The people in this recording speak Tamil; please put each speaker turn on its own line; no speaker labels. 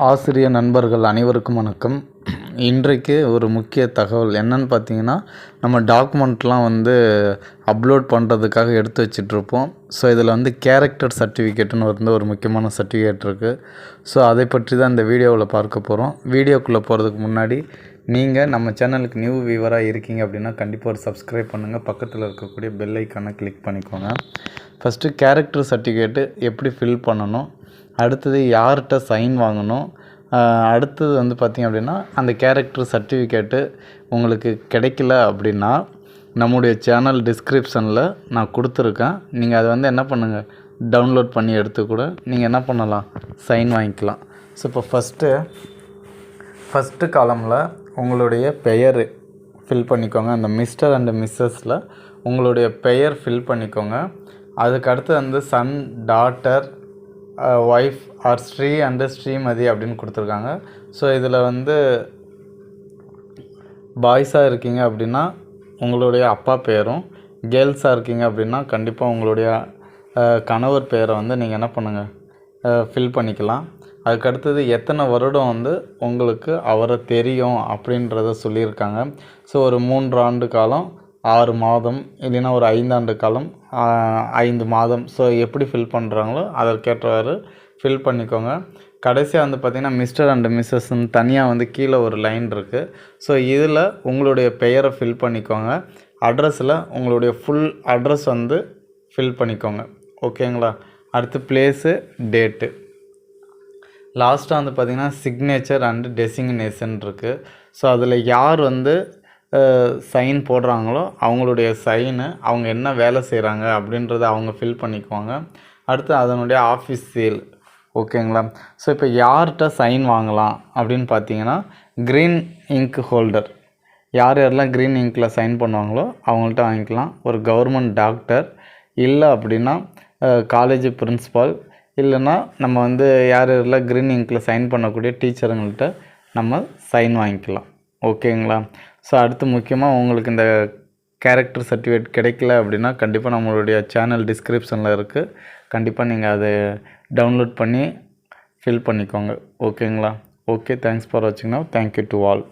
ஆசிரிய நண்பர்கள் அனைவருக்கும் வணக்கம். இன்றைக்கு ஒரு முக்கிய தகவல் என்னன்னு பார்த்தீங்கன்னா, நம்ம டாக்குமெண்ட்லாம் அப்லோட் பண்ணுறதுக்காக எடுத்து வச்சிட்ருப்போம். ஸோ இதில் கேரக்டர் சர்டிஃபிகேட்டுன்னு ஒரு முக்கியமான சர்டிஃபிகேட் இருக்குது. ஸோ அதை பற்றி தான் இந்த வீடியோவில் பார்க்க போகிறோம். வீடியோக்குள்ளே போகிறதுக்கு முன்னாடி நீங்கள் நம்ம சேனலுக்கு நியூ வியூவராக இருக்கீங்க அப்படின்னா கண்டிப்பாக ஒரு சப்ஸ்கிரைப் பண்ணுங்கள். பக்கத்தில் இருக்கக்கூடிய பெல் ஐக்கானை கிளிக் பண்ணிக்கோங்க. ஃபஸ்ட்டு கேரக்டர் சர்டிஃபிகேட்டு எப்படி ஃபில் பண்ணணும், அடுத்தது யார்கிட்ட சைன் வாங்கணும், அடுத்தது பார்த்திங்க அப்படின்னா அந்த கேரக்டர் சர்டிஃபிகேட்டு உங்களுக்கு கிடைக்கல அப்படின்னா நம்முடைய சேனல் டிஸ்கிரிப்ஷனில் நான் கொடுத்துருக்கேன். நீங்கள் அதை என்ன பண்ணுங்கள், டவுன்லோட் பண்ணி எடுத்து கூட நீங்கள் என்ன பண்ணலாம், சைன் வாங்கிக்கலாம். ஸோ இப்போ ஃபஸ்ட்டு காலமில் உங்களுடைய பெயர் ஃபில் பண்ணிக்கோங்க. அந்த மிஸ்டர் அண்ட் மிஸ்ஸஸில் உங்களுடைய பெயர் ஃபில் பண்ணிக்கோங்க. அதுக்கு அடுத்து son, daughter, wife or Shri and Shrimati அப்படின்னு கொடுத்துருக்காங்க. ஸோ இதில் பாய்ஸாக இருக்கீங்க அப்படின்னா உங்களுடைய அப்பா பேரும், கேர்ள்ஸாக இருக்கீங்க அப்படின்னா கண்டிப்பாக உங்களுடைய கணவர் பேரை நீங்கள் என்ன பண்ணுங்கள், ஃபில் பண்ணிக்கலாம். அதுக்கடுத்தது எத்தனை வருடம் உங்களுக்கு அவரை தெரியும் அப்படின்றத சொல்லியிருக்காங்க. ஸோ ஒரு 3 ஆண்டு காலம் 6 மாதம், இல்லைன்னா ஒரு 5 ஆண்டு காலம் 5 மாதம். ஸோ எப்படி ஃபில் பண்ணுறாங்களோ அதற்கேற்றவாறு ஃபில் பண்ணிக்கோங்க. கடைசியாக பார்த்திங்கன்னா மிஸ்டர் அண்ட் மிஸ்ஸஸ்ன்னு தனியாக கீழே ஒரு லைன் இருக்குது. ஸோ இதில் உங்களுடைய பெயரை ஃபில் பண்ணிக்கோங்க. அட்ரஸில் உங்களுடைய ஃபுல் அட்ரஸ் ஃபில் பண்ணிக்கோங்க. ஓகேங்களா? அடுத்து பிளேஸு, டேட்டு, லாஸ்ட்டாக பார்த்திங்கன்னா சிக்னேச்சர் அண்டு டெசிக்னேஷன் இருக்குது. ஸோ அதில் யார் சைன் போடுறாங்களோ அவங்களுடைய சைனு, அவங்க என்ன வேலை செய்கிறாங்க அப்படின்றத அவங்க ஃபில் பண்ணிக்குவாங்க. அடுத்து அதனுடைய ஆஃபீஸ் சீல். ஓகேங்களா? ஸோ இப்போ யார்கிட்ட சைன் வாங்கலாம் அப்படின்னு பார்த்தீங்கன்னா, க்ரீன் இங்க் ஹோல்டர், யாரெல்லாம் க்ரீன் இங்க்கில் சைன் பண்ணுவாங்களோ அவங்கள்ட்ட வாங்கிக்கலாம். ஒரு கவர்மெண்ட் டாக்டர், இல்லை அப்படின்னா காலேஜ் பிரின்ஸ்பால், இல்லைன்னா நம்ம யாரெல்லாம் க்ரீன் இங்க்கில் சைன் பண்ணக்கூடிய டீச்சருங்கள்கிட்ட நம்ம சைன் வாங்கிக்கலாம். ஓகேங்களா? ஸோ அடுத்து முக்கியமாக உங்களுக்கு இந்த கேரக்டர் சர்டிஃபிகேட் கிடைக்கல அப்படின்னா கண்டிப்பாக நம்மளுடைய சேனல் டிஸ்கிரிப்ஷனில் இருக்குது. கண்டிப்பாக நீங்கள் அதை டவுன்லோட் பண்ணி ஃபில் பண்ணிக்கோங்க. ஓகேங்களா? ஓகே, தேங்க்ஸ் ஃபார் வாட்சிங். Now thank you to all.